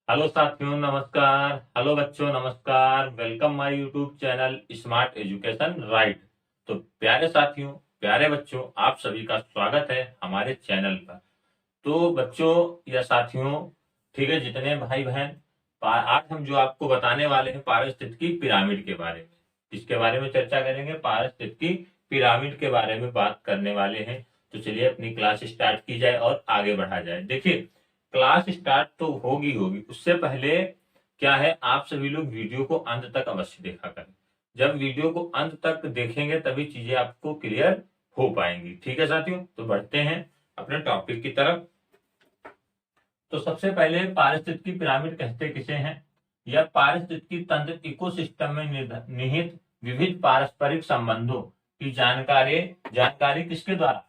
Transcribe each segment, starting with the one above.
Hello साथियों, नमस्कार। Hello बच्चों, नमस्कार। Welcome my YouTube channel smart education right. तो प्यारे साथियों, प्यारे बच्चों, आप सभी का स्वागत है हमारे चैनल पर। तो बच्चों या साथियों, ठीक है, जितने भाई बहन, आज हम जो आपको बताने वाले हैं पारिस्थितिकी पिरामिड के बारे में। इसके बारे में चर्चा करेंगे, पारिस्थितिकी पिरामिड के बारे में बात करने वाले हैं। तो चलिए अपनी क्लास स्टार्ट की जाए और आगे बढ़ा जाए। देखिए, क्लास स्टार्ट तो होगी होगी, उससे पहले क्या है, आप सभी लोग वीडियो को अंत तक अवश्य देखा करें। जब वीडियो को अंत तक देखेंगे तभी चीजें आपको क्लियर हो पाएंगी। ठीक है साथियों, तो बढ़ते हैं अपने टॉपिक की तरफ। तो सबसे पहले पारिस्थितिकी पिरामिड कहते किसे हैं? यह पारिस्थितिकी तंत्र इकोसिस्टम में निहित विविध पारस्परिक संबंधों की जानकारी जानकारी किसके द्वारा?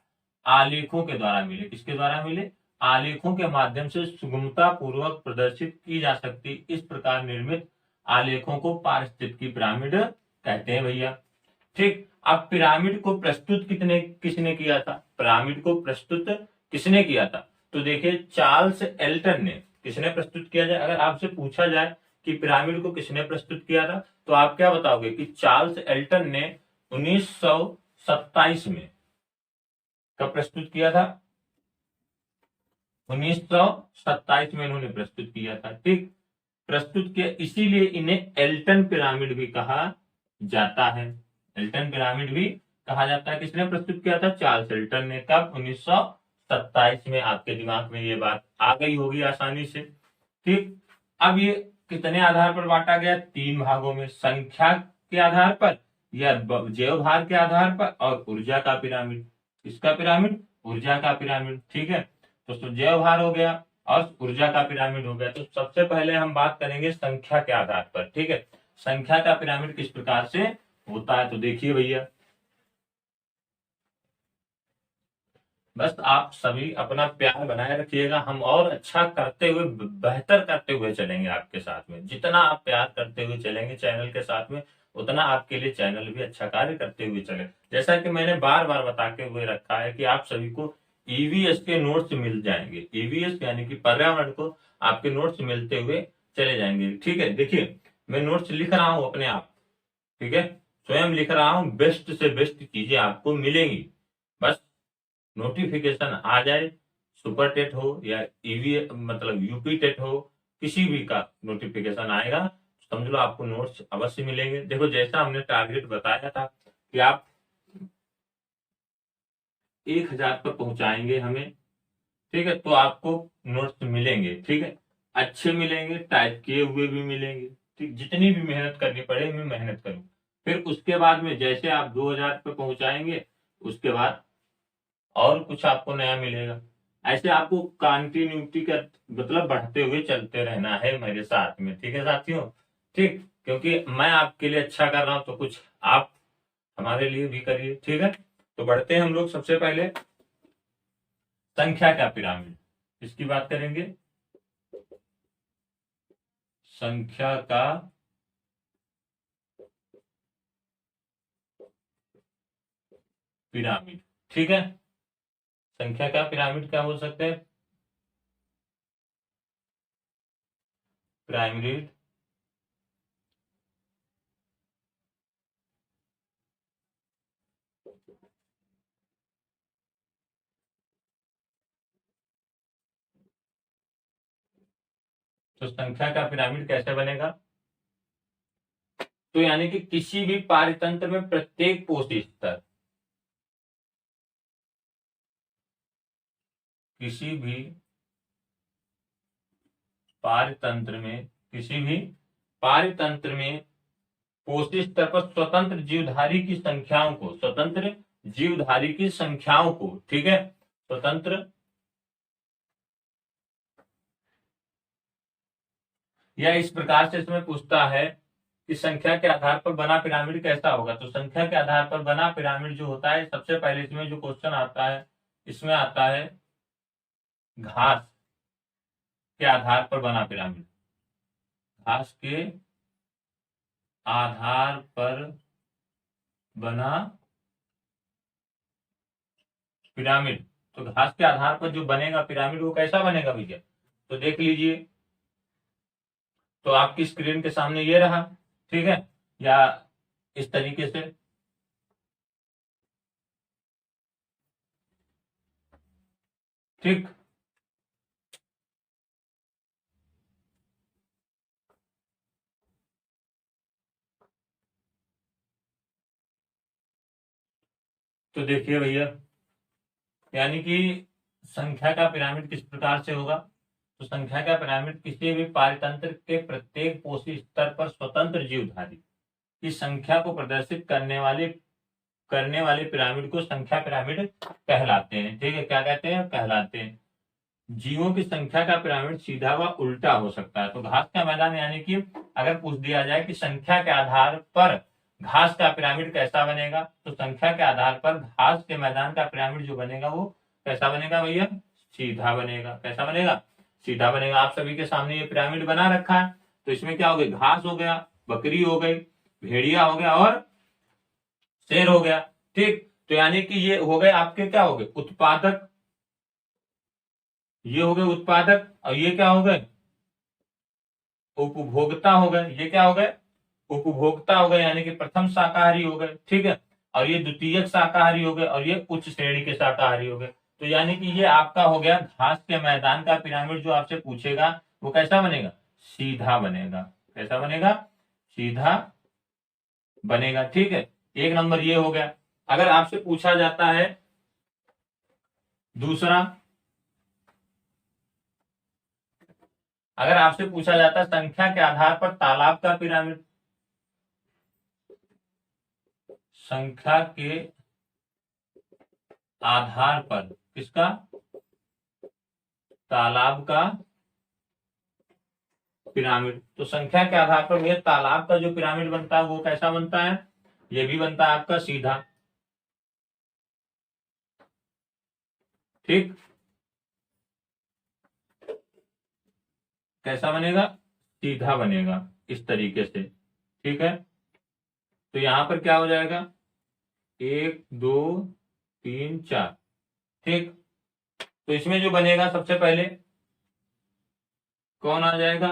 आलेखों के द्वारा मिले। किसके द्वारा मिले? आलेखों के माध्यम से सुगमता पूर्वक प्रदर्शित की जा सकती इस प्रकार निर्मित आलेखों को पारिस्थितिकी पिरामिड कहते हैं भैया। ठीक। अब पिरामिड को प्रस्तुत किसने किया था? पिरामिड को प्रस्तुत किसने किया था? तो देखिए, चार्ल्स एल्टन ने। किसने प्रस्तुत किया जाए, अगर आपसे पूछा जाए कि पिरामिड को किसने प्रस्तुत किया था, तो आप क्या बताओगे कि चार्ल्स एल्टन ने 1927 में कब प्रस्तुत किया था? 1927 में इन्होंने प्रस्तुत किया था। ठीक। प्रस्तुत किया, इसीलिए इन्हें एल्टन पिरामिड भी कहा जाता है। एल्टन पिरामिड भी कहा जाता है। किसने प्रस्तुत किया था? चार्ल्स एल्टन ने। कब? 1927 में। आपके दिमाग में ये बात आ गई होगी आसानी से। ठीक। अब ये कितने आधार पर बांटा गया? 3 भागों में, संख्या के आधार पर या जैव भार के आधार पर और ऊर्जा का पिरामिड। किसका पिरामिड? ऊर्जा का पिरामिड। ठीक है, तो जैव भार हो गया और ऊर्जा का पिरामिड हो गया। तो सबसे पहले हम बात करेंगे संख्या के आधार पर। ठीक है, संख्या का पिरामिड किस प्रकार से होता है, तो देखिए भैया, बस आप सभी अपना प्यार बनाए रखिएगा। हम और अच्छा करते हुए, बेहतर करते हुए चलेंगे आपके साथ में। जितना आप प्यार करते हुए चलेंगे चैनल के साथ में, उतना आपके लिए चैनल भी अच्छा कार्य करते हुए चले। जैसा कि मैंने बार बार बता के हुए रखा है कि आप सभी को ईवीएस के नोट्स मिल जाएंगे। ईवीएस यानी कि पर्यावरण को आपके नोट्स मिलते हुए चले जाएंगे। ठीक है, देखिए, मैं नोट्स लिख रहा हूं अपने आप। ठीक है, स्वयं लिख रहा हूं, बेस्ट से बेस्ट चीजें आपको मिलेंगी। बस नोटिफिकेशन आ जाए, सुपर टेट हो या ईवी मतलब यूपी टेट हो, किसी भी का नोटिफिकेशन आएगा, समझ लो आपको नोट्स अवश्य मिलेंगे। देखो, जैसा हमने टारगेट बताया था कि आप 1000 पर पहुंचाएंगे हमें, ठीक है, तो आपको नोट्स मिलेंगे। ठीक है, अच्छे मिलेंगे, टाइप किए हुए भी मिलेंगे। ठीक, जितनी भी मेहनत करनी पड़े मैं मेहनत करूँ। फिर उसके बाद में जैसे आप 2000 पे पहुंचाएंगे, उसके बाद और कुछ आपको नया मिलेगा। ऐसे आपको कंटिन्यूटी का मतलब बढ़ते हुए चलते रहना है मेरे साथ में। ठीक है साथियों। ठीक, क्योंकि मैं आपके लिए अच्छा कर रहा हूं तो कुछ आप हमारे लिए भी करिए। ठीक है, तो बढ़ते हैं हम लोग सबसे पहले संख्या का पिरामिड। इसकी बात करेंगे, संख्या का पिरामिड। ठीक है, संख्या का पिरामिड क्या बोल सकते हैं? पिरामिड। तो संख्या का पिरामिड कैसे बनेगा? तो यानी कि किसी भी पारितंत्र में प्रत्येक पोषी स्तर, किसी भी पारतंत्र में, किसी भी पारतंत्र में पोषी स्तर पर स्वतंत्र जीवधारी की संख्याओं को, स्वतंत्र जीवधारी की संख्याओं को, ठीक है, स्वतंत्र, या इस प्रकार से इसमें पूछता है कि संख्या के आधार पर बना पिरामिड कैसा होगा। तो संख्या के आधार पर बना पिरामिड जो होता है, सबसे पहले इसमें जो क्वेश्चन आता है, इसमें आता है घास के आधार पर बना पिरामिड। घास के आधार पर बना पिरामिड। तो घास के आधार पर जो बनेगा पिरामिड वो कैसा बनेगा भैया? तो देख लीजिए, तो आपकी स्क्रीन के सामने ये रहा, ठीक है, या इस तरीके से। ठीक, तो देखिए भैया, यानी कि संख्या का पिरामिड किस प्रकार से होगा। तो संख्या का पिरामिड किसी भी पारतंत्र के प्रत्येक पोषी स्तर पर स्वतंत्र जीवधारी की संख्या को प्रदर्शित करने वाले पिरामिड को संख्या पिरामिड कहलाते हैं। ठीक है, क्या कहते हैं, कहलाते हैं। जीवों की संख्या का पिरामिड सीधा व उल्टा हो सकता है। तो घास का मैदान, यानी कि अगर पूछ दिया जाए कि संख्या के आधार पर घास का पिरामिड कैसा बनेगा, तो संख्या के आधार पर घास के मैदान का पिरामिड जो बनेगा वो कैसा बनेगा भैया, सीधा बनेगा। कैसा बनेगा, सीधा बनेगा। आप सभी के सामने ये पिरामिड बना रखा है, तो इसमें क्या हो गई, घास हो गया, बकरी हो गई, भेड़िया हो गया और शेर हो गया। ठीक, तो यानी कि ये हो गए आपके, क्या हो गए, उत्पादक। ये हो गए उत्पादक, और ये क्या हो गए, उपभोक्ता हो गए। ये क्या हो गए, उपभोक्ता हो गए, यानी कि प्रथम शाकाहारी हो गए। ठीक है, और ये द्वितीयक शाकाहारी हो गए, और ये उच्च श्रेणी के शाकाहारी हो गए। तो यानी कि ये आपका हो गया घास के मैदान का पिरामिड। जो आपसे पूछेगा वो कैसा बनेगा, सीधा बनेगा। कैसा बनेगा, सीधा बनेगा। ठीक है, एक नंबर ये हो गया। अगर आपसे पूछा जाता है दूसरा, अगर आपसे पूछा जाता है संख्या के आधार पर तालाब का पिरामिड, संख्या के आधार पर किसका, तालाब का पिरामिड। तो संख्या के आधार पर भैया तालाब का जो पिरामिड बनता है वो कैसा बनता है, ये भी बनता है आपका सीधा। ठीक, कैसा बनेगा, सीधा बनेगा, इस तरीके से। ठीक है, तो यहां पर क्या हो जाएगा, 1 2 3 4। ठीक, तो इसमें जो बनेगा सबसे पहले कौन आ जाएगा,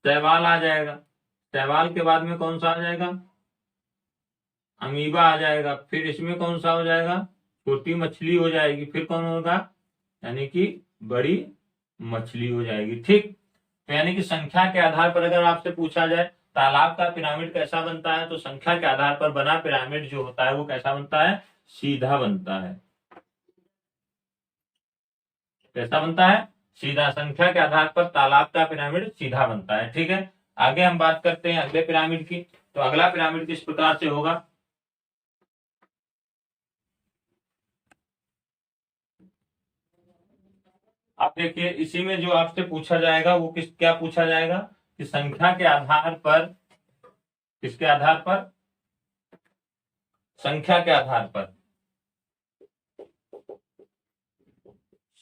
शैवाल आ जाएगा। शैवाल के बाद में कौन सा आ जाएगा, अमीबा आ जाएगा। फिर इसमें कौन सा हो जाएगा, छोटी मछली हो जाएगी। फिर कौन होगा, यानी कि बड़ी मछली हो जाएगी। ठीक, तो यानी कि संख्या के आधार पर अगर आपसे पूछा जाए तालाब का पिरामिड कैसा बनता है, तो संख्या के आधार पर बना पिरामिड जो होता है वो कैसा बनता है, सीधा बनता है। कैसा बनता है, सीधा। संख्या के आधार पर तालाब का पिरामिड सीधा बनता है। ठीक है, आगे हम बात करते हैं अगले पिरामिड की। तो अगला पिरामिड किस प्रकार से होगा, आप देखिए, इसी में जो आपसे पूछा जाएगा वो क्या पूछा जाएगा, कि संख्या के आधार पर, किसके आधार पर, संख्या के आधार पर,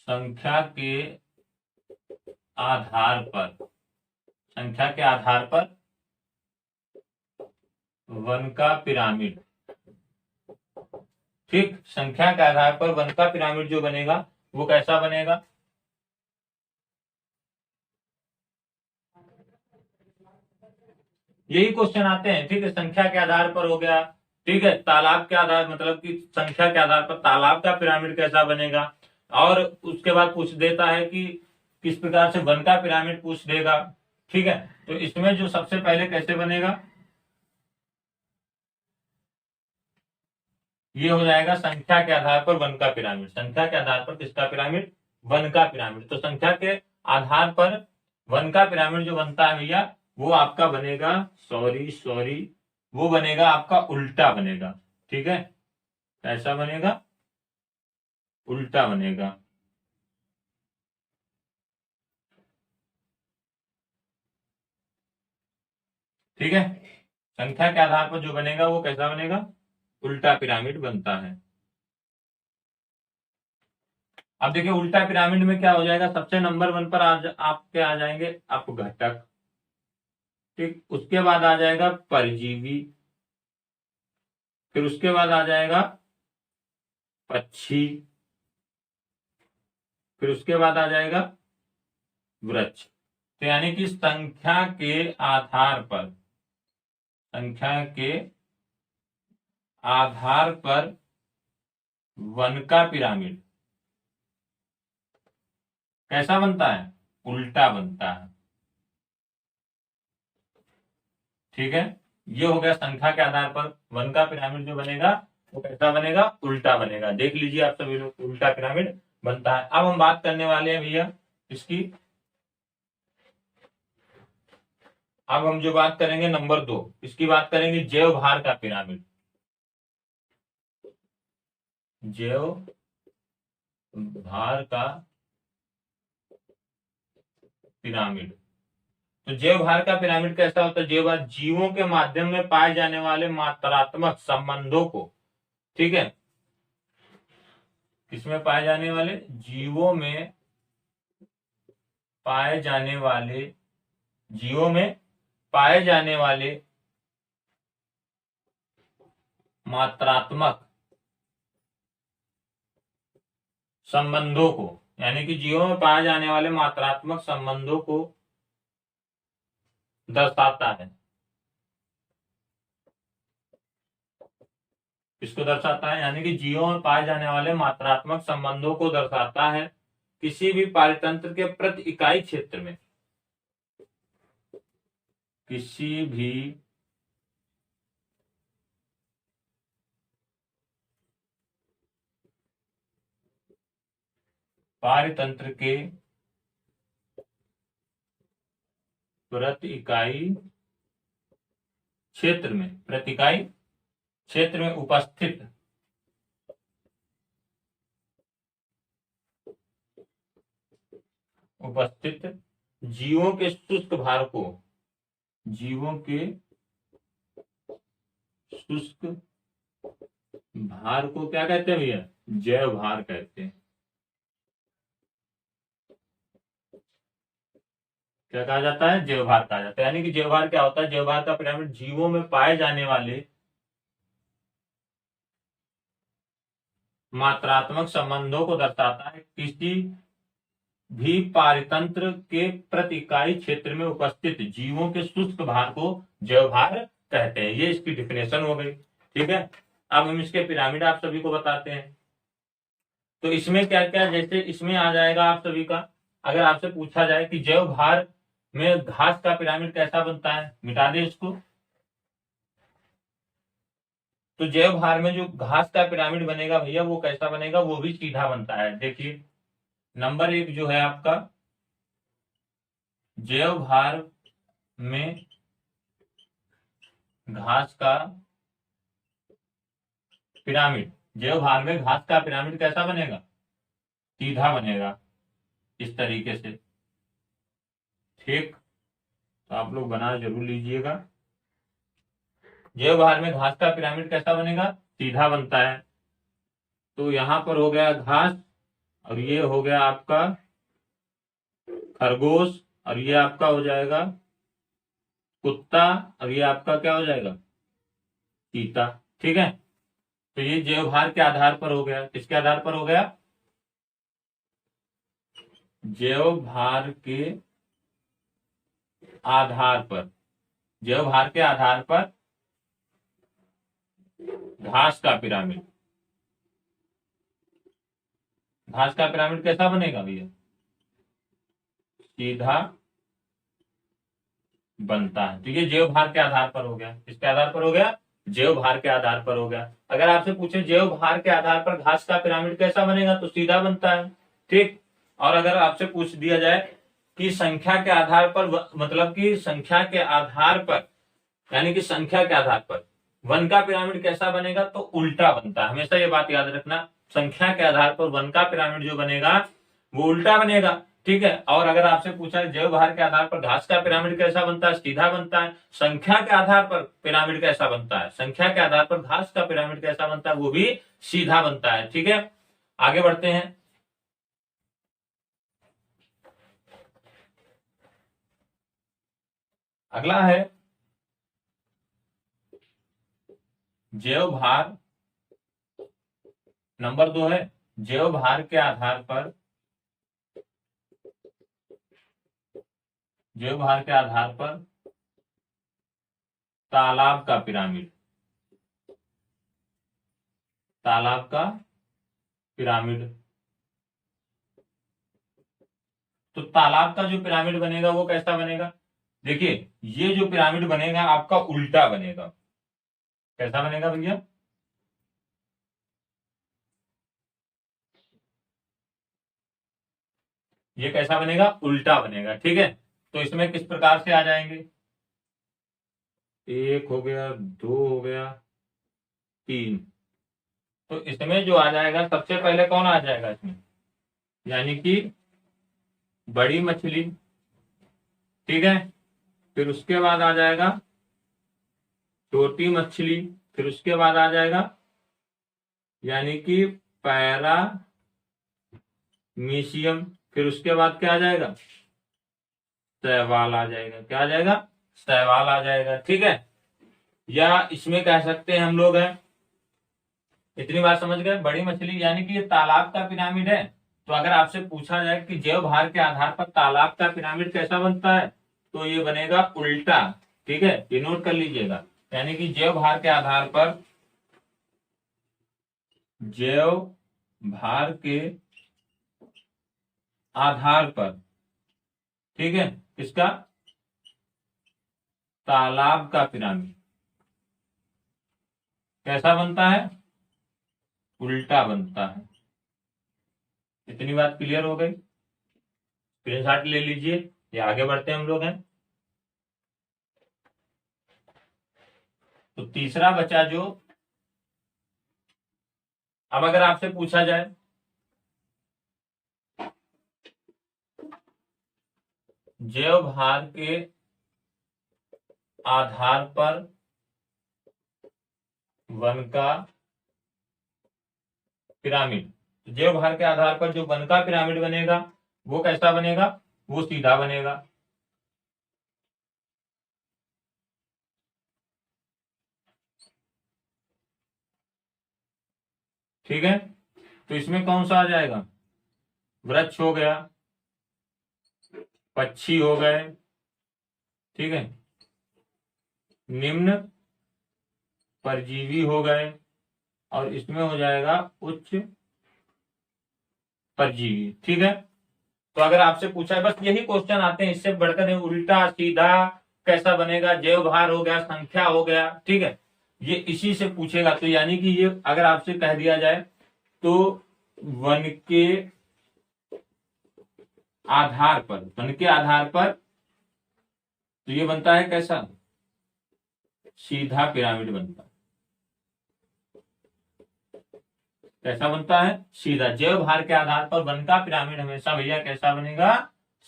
संख्या के आधार पर, संख्या के आधार पर वन का पिरामिड। ठीक, संख्या के आधार पर वन का पिरामिड जो बनेगा वो कैसा बनेगा, यही क्वेश्चन आते हैं। ठीक है, संख्या के आधार पर हो गया। ठीक है, तालाब के आधार, मतलब कि संख्या के आधार पर तालाब का पिरामिड कैसा बनेगा, और उसके बाद पूछ देता है कि किस प्रकार से वन का पिरामिड पूछ देगा। ठीक है, तो इसमें जो सबसे पहले कैसे बनेगा, ये हो जाएगा संख्या के आधार पर वन का पिरामिड। संख्या के आधार पर किसका पिरामिड, वन का पिरामिड। तो संख्या के आधार पर वन का पिरामिड जो बनता है भैया, वो आपका बनेगा, सॉरी सॉरी, वो बनेगा आपका उल्टा बनेगा। ठीक है, कैसा बनेगा, उल्टा बनेगा। ठीक है, संख्या के आधार पर जो बनेगा वो कैसा बनेगा, उल्टा पिरामिड बनता है। अब देखिए, उल्टा पिरामिड में क्या हो जाएगा, सबसे नंबर वन पर आपके आ जाएंगे अपघटक। ठीक, उसके बाद आ जाएगा परजीवी। फिर उसके बाद आ जाएगा पक्षी। फिर उसके बाद आ जाएगा वृक्ष। तो यानी कि संख्या के आधार पर, संख्या के आधार पर वन का पिरामिड कैसा बनता है? उल्टा बनता है। ठीक है, ये हो गया संख्या के आधार पर वन का पिरामिड जो बनेगा वो कैसा बनेगा? उल्टा बनेगा। देख लीजिए आप सभी लोग, उल्टा पिरामिड बनता है। अब हम बात करने वाले हैं भैया इसकी, अब हम जो बात करेंगे नंबर 2, इसकी बात करेंगे जैव भार का पिरामिड। जैव भार का पिरामिड, तो जैव भार का पिरामिड कैसा होता है? जैव भार जीवों के माध्यम में पाए जाने वाले मात्रात्मक संबंधों को, ठीक है, किसमें पाए जाने वाले? जीवों में पाए जाने वाले, जीवों में पाए जाने वाले मात्रात्मक संबंधों को, यानी कि जीवों में पाए जाने वाले मात्रात्मक संबंधों को दर्शाता है। इसको दर्शाता है, यानी कि जीवों में पाए जाने वाले मात्रात्मक संबंधों को दर्शाता है किसी भी पारितंत्र के प्रति इकाई क्षेत्र में, किसी भी पारितंत्र के प्रति इकाई क्षेत्र में, प्रति इकाई क्षेत्र में उपस्थित जीवों के शुष्क भार को, जीवों के शुष्क भार को क्या कहते हैं भैया? जैव भार कहते हैं। क्या कहा जाता है? जैव भार कहा जाता है। यानी कि जैव भार क्या होता है? जैव भार का पिरामिड जीवों में पाए जाने वाले मात्रात्मक संबंधों को दर्शाता है किसी भी पारितंत्र के प्रति इकाई क्षेत्र में उपस्थित जीवों के शुष्क भार को जैव भार कहते हैं। ये इसकी डिफिनेशन हो गई। ठीक है, अब हम इसके पिरामिड आप सभी को बताते हैं। तो इसमें क्या क्या, जैसे इसमें आ जाएगा आप सभी का, अगर आपसे पूछा जाए कि जैव भार में घास का पिरामिड कैसा बनता है, मिटा दे इसको। तो जैव भार में जो घास का पिरामिड बनेगा भैया वो कैसा बनेगा? वो भी सीधा बनता है। देखिए नंबर 1 जो है आपका, जैव भार में घास का पिरामिड, जैव भार में घास का पिरामिड कैसा बनेगा? सीधा बनेगा, इस तरीके से। ठीक, तो आप लोग बना जरूर लीजिएगा। जैव भार में घास का पिरामिड कैसा बनेगा? सीधा बनता है। तो यहां पर हो गया घास, और ये हो गया आपका खरगोश, और ये आपका हो जाएगा कुत्ता, और ये आपका क्या हो जाएगा? चीता। ठीक है, तो ये जैव भार के आधार पर हो गया। किसके आधार पर हो गया? जैव भार के आधार पर, जैव भार के आधार पर घास का पिरामिड, घास का पिरामिड कैसा बनेगा भैया? सीधा बनता है। तो ये जैव भार के आधार पर हो गया। किसके आधार पर हो गया? जैव भार के आधार पर हो गया। अगर आपसे पूछे जैव भार के आधार पर घास का पिरामिड कैसा बनेगा, तो सीधा बनता है। ठीक, और अगर आपसे पूछ दिया जाए कि संख्या के आधार पर, मतलब कि संख्या के आधार पर, यानी कि संख्या के आधार पर वन का पिरामिड कैसा बनेगा, तो उल्टा बनता है। हमेशा ये बात याद रखना, संख्या के आधार पर वन का पिरामिड जो बनेगा वो उल्टा बनेगा। ठीक है, और अगर आपसे पूछा जैव भार के आधार पर घास का पिरामिड कैसा बनता है, सीधा बनता है। संख्या के आधार पर पिरामिड कैसा बनता है, संख्या के आधार पर घास का पिरामिड कैसा बनता है, वो भी सीधा बनता है। ठीक है, आगे बढ़ते हैं। अगला है जैव भार, नंबर 2 है जैव भार के आधार पर, जैव भार के आधार पर तालाब का पिरामिड, तालाब का पिरामिड। तो तालाब का जो पिरामिड बनेगा वो कैसा बनेगा? देखिए, ये जो पिरामिड बनेगा आपका उल्टा बनेगा। कैसा बनेगा भैया? ये कैसा बनेगा? उल्टा बनेगा। ठीक है, तो इसमें किस प्रकार से आ जाएंगे? एक हो गया, दो हो गया, तीन। तो इसमें जो आ जाएगा सबसे पहले कौन आ जाएगा इसमें? यानी कि बड़ी मछली। ठीक है, फिर उसके बाद आ जाएगा छोटी मछली, फिर उसके बाद आ जाएगा यानी कि पैरा मीशियम, फिर उसके बाद क्या आ जाएगा? शैवाल आ जाएगा। क्या आ जाएगा? शैवाल आ जाएगा। ठीक है, या इसमें कह सकते हैं हम लोग हैं, इतनी बात समझ गए? बड़ी मछली यानी कि ये तालाब का पिरामिड है। तो अगर आपसे पूछा जाए कि जैव भार के आधार पर तालाब का पिरामिड कैसा बनता है, तो ये बनेगा उल्टा। ठीक है, ये नोट कर लीजिएगा। यानी कि जैव भार के आधार पर, जैव भार के आधार पर, ठीक है, इसका तालाब का पिरामिड कैसा बनता है? उल्टा बनता है। इतनी बात क्लियर हो गई? स्क्रीनशॉट ले लीजिए, ये आगे बढ़ते हैं हम लोग हैं। तो तीसरा बचा जो, अब अगर आपसे पूछा जाए जैव भार के आधार पर वन का पिरामिड, तो जैव भार के आधार पर जो वन का पिरामिड बनेगा वो कैसा बनेगा? वो सीधा बनेगा। ठीक है, तो इसमें कौन सा आ जाएगा? वृक्ष हो गया, पक्षी हो गए, ठीक है, निम्न परजीवी हो गए, और इसमें हो जाएगा उच्च परजीवी। ठीक है, तो अगर आपसे पूछा है, बस यही क्वेश्चन आते हैं, इससे बढ़कर नहीं। उल्टा सीधा कैसा बनेगा? जैव भार हो गया, संख्या हो गया, ठीक है, ये इसी से पूछेगा। तो यानी कि ये अगर आपसे कह दिया जाए तो वन के आधार पर, वन के आधार पर, तो ये बनता है कैसा? सीधा पिरामिड बनता है। कैसा बनता है? सीधा। जैव भार के आधार पर वन का पिरामिड हमेशा भैया कैसा बनेगा?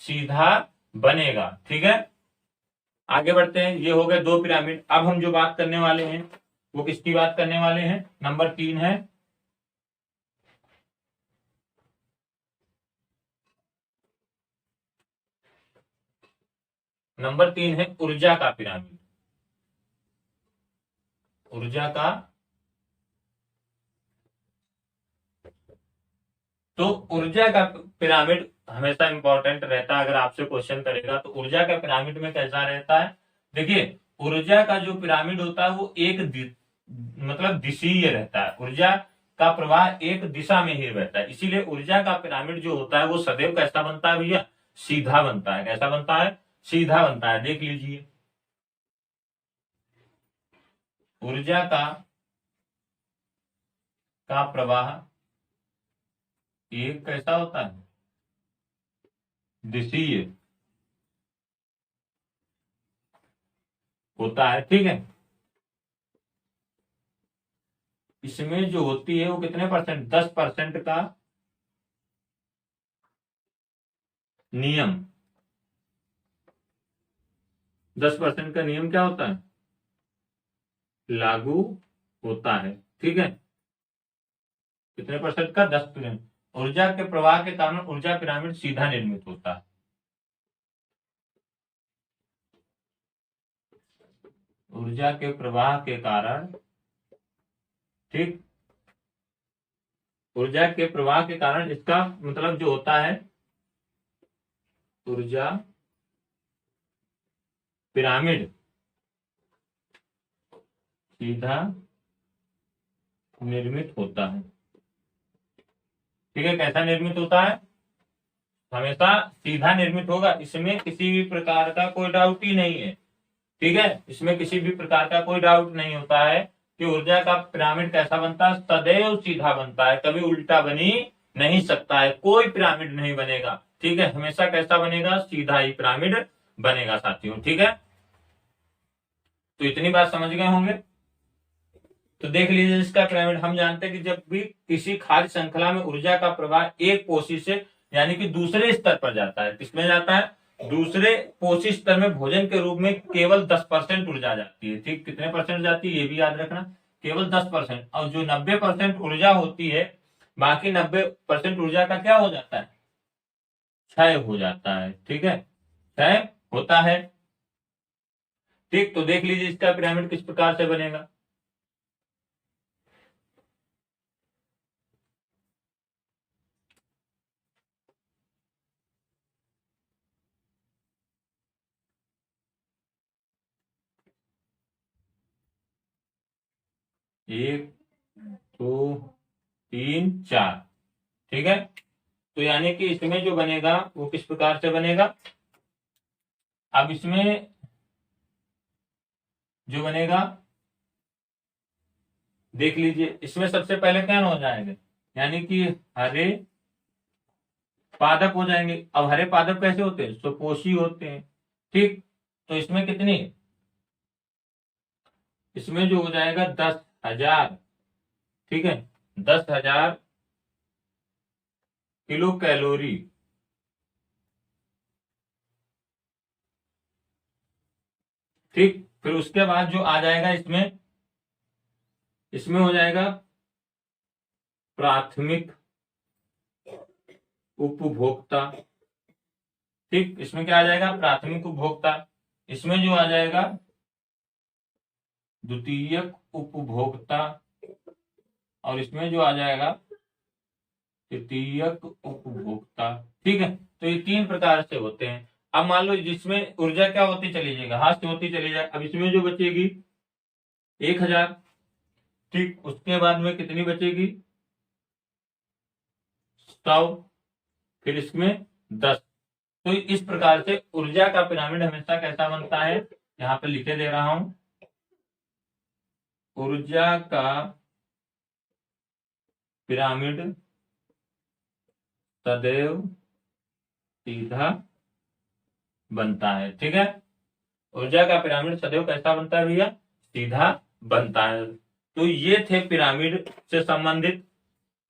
सीधा बनेगा। ठीक है, आगे बढ़ते हैं। ये हो गए दो पिरामिड। अब हम जो बात करने वाले हैं वो किसकी बात करने वाले हैं? नंबर 3 है, नंबर 3 है ऊर्जा का पिरामिड। ऊर्जा का, तो ऊर्जा का पिरामिड हमेशा इंपॉर्टेंट रहता है। अगर आपसे क्वेश्चन करेगा तो ऊर्जा का पिरामिड में कैसा रहता है? देखिए, ऊर्जा का जो पिरामिड होता है वो एक मतलब दिशीय रहता है। ऊर्जा का प्रवाह एक दिशा में ही रहता है, इसीलिए ऊर्जा का पिरामिड जो होता है वो सदैव कैसा बनता है भैया? सीधा बनता है। कैसा बनता है? सीधा बनता है। देख लीजिए, ऊर्जा का प्रवाह एक कैसा होता है? दिशीय होता है। ठीक है, इसमें जो होती है वो कितने परसेंट? 10% का नियम, 10% का नियम क्या होता है? लागू होता है। ठीक है, कितने परसेंट का? 10%। ऊर्जा के प्रवाह के कारण ऊर्जा पिरामिड सीधा निर्मित होता है। ऊर्जा के प्रवाह के कारण, ठीक, ऊर्जा के प्रवाह के कारण इसका मतलब जो होता है, ऊर्जा पिरामिड सीधा निर्मित होता है। ठीक है, कैसा निर्मित होता है? हमेशा सीधा निर्मित होगा, इसमें किसी भी प्रकार का कोई डाउट ही नहीं है। ठीक है, इसमें किसी भी प्रकार का कोई डाउट नहीं होता है कि ऊर्जा का पिरामिड कैसा बनता है, सदैव सीधा बनता है, कभी उल्टा बनी नहीं सकता है, कोई पिरामिड नहीं बनेगा। ठीक है, हमेशा कैसा बनेगा, सीधा ही पिरामिड बनेगा साथियों। ठीक है, तो इतनी बात समझ गए होंगे। तो देख लीजिए इसका पिरामिड। हम जानते हैं कि जब भी किसी खाद्य श्रृंखला में ऊर्जा का प्रवाह एक पोषी से यानी कि दूसरे स्तर पर जाता है, किसमें जाता है, दूसरे पोषी स्तर में भोजन के रूप में केवल 10% ऊर्जा जाती है। ठीक, कितने परसेंट जाती है ये भी याद रखना, केवल 10%। और जो 90% ऊर्जा होती है, बाकी 90% ऊर्जा का क्या हो जाता है, क्षय हो जाता है। ठीक है, क्षय होता है। ठीक, तो देख लीजिए इसका पिरामिड किस प्रकार से बनेगा। एक, दो, तीन, चार। ठीक है, तो यानी कि इसमें जो बनेगा वो किस प्रकार से बनेगा। अब इसमें जो बनेगा देख लीजिए, इसमें सबसे पहले क्या हो जाएंगे, यानी कि हरे पादप हो जाएंगे। अब हरे पादप कैसे होते हैं, सुपोषी होते हैं। ठीक, तो इसमें कितनी, इसमें जो हो जाएगा 10,000। ठीक है, 10,000 किलो कैलोरी। ठीक, फिर उसके बाद जो आ जाएगा इसमें, इसमें हो जाएगा प्राथमिक उपभोक्ता। ठीक, इसमें क्या आ जाएगा, प्राथमिक उपभोक्ता। इसमें जो आ जाएगा द्वितीयक उपभोक्ता, और इसमें जो आ जाएगा तृतीयक उपभोक्ता। ठीक है, तो ये तीन प्रकार से होते हैं। अब मान लो जिसमें ऊर्जा क्या होती चली जाएगी, हाथ से होती चली जाए। अब इसमें जो बचेगी 1,000। ठीक, उसके बाद में कितनी बचेगी, 100। फिर इसमें 10। तो इस प्रकार से ऊर्जा का पिरामिड हमेशा कैसा बनता है, यहां पे लिखे दे रहा हूं, ऊर्जा का पिरामिड सदैव सीधा बनता है। ठीक है, ऊर्जा का पिरामिड सदैव कैसा बनता है भैया, सीधा बनता है। तो ये थे पिरामिड से संबंधित।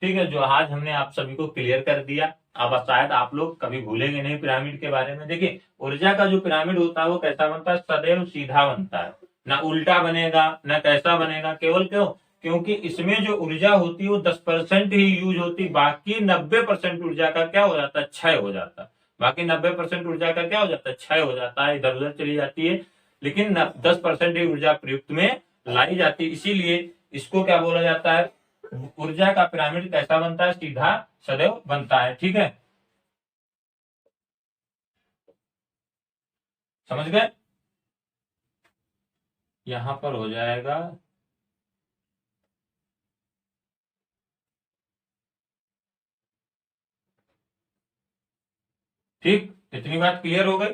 ठीक है, जो आज हमने आप सभी को क्लियर कर दिया। अब शायद आप लोग कभी भूलेंगे नहीं पिरामिड के बारे में। देखिए, ऊर्जा का जो पिरामिड होता है वो कैसा बनता है, सदैव सीधा बनता है, ना उल्टा बनेगा ना कैसा बनेगा। केवल क्यों, क्योंकि इसमें जो ऊर्जा होती है वो 10% ही यूज होती, बाकी 90% ऊर्जा का क्या हो जाता है, क्षय हो जाता है। बाकी 90% ऊर्जा का क्या हो जाता है, क्षय हो जाता है, इधर उधर चली जाती है। लेकिन 10% ही ऊर्जा प्रयुक्त में लाई जाती है। इसीलिए इसको क्या बोला जाता है, ऊर्जा का पिरामिड कैसा बनता है, सीधा सदैव बनता है। ठीक है, समझ गए। यहां पर हो जाएगा ठीक, इतनी बात क्लियर हो गई।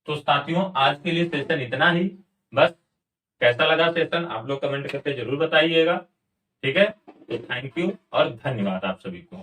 तो साथियों आज के लिए सेशन इतना ही बस। कैसा लगा सेशन आप लोग कमेंट करके जरूर बताइएगा। ठीक है, तो थैंक यू और धन्यवाद आप सभी को।